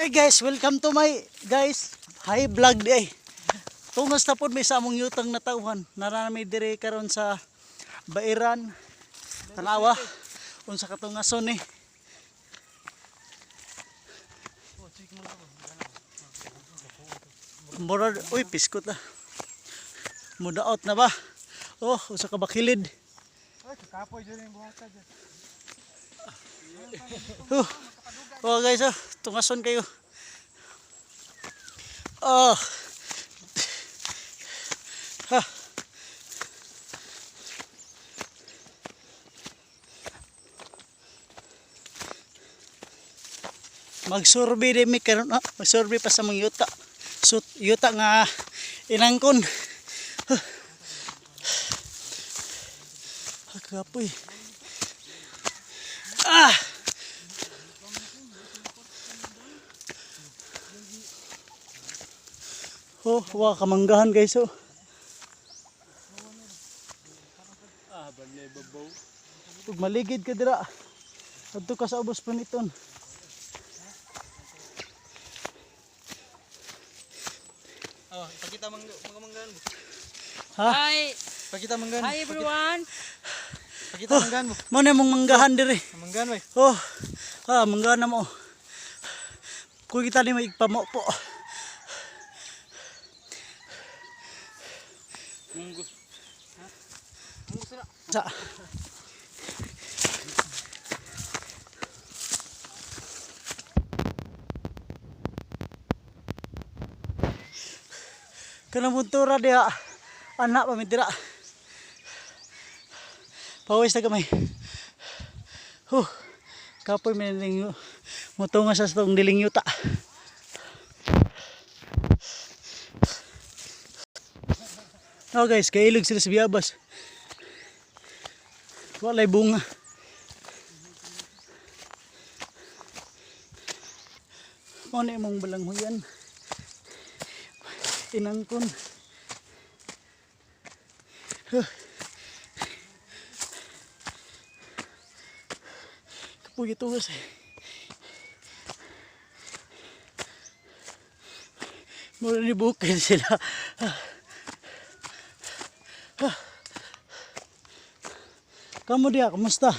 Hey guys, welcome to my guys high vlog day. Tungos na pod may sa among yutang na tauhan. Narami dire karon sa Bairan, Tanawa, unsa katungason ni. Murad, uy piskot na. Mudaot na ba? Oh, usa ka bakilid. Kapoy dyan yung buhata dyan. Oh guys, tungason kayo. Oh. Ha. Magsurvey din mi karon, magsurvey pa sa mga yuta. Yuta nga inangkon. Kapoy. Ah. Oh, wah kamanggahan guys oh. Balay babaw. Pag maligid ka dira. Adto ka sa ubos paniton. Oh, pakita mga manggahan mo. Ha? Hi, Pakita manggahan. hi everyone. Pakita manggahan mo. Mo na mong manggahan dire. Manggahan way. Oh. Ha, manggahan na mo. Kung kita ni maigpamo po. Munggo. Ha? Munggo sila. Sa. Kanang buntura dia anak pa mitira. Pawis na kamay. Kapoy meniling mutunga sa tong diling yuta. Oh guys, kailog sila sa biyabas. Walay bunga. Mo na imong balanghoyan. Inangkon. Kapugi tugas eh. Mula ni bukid sila. Kamu dia, kumusta?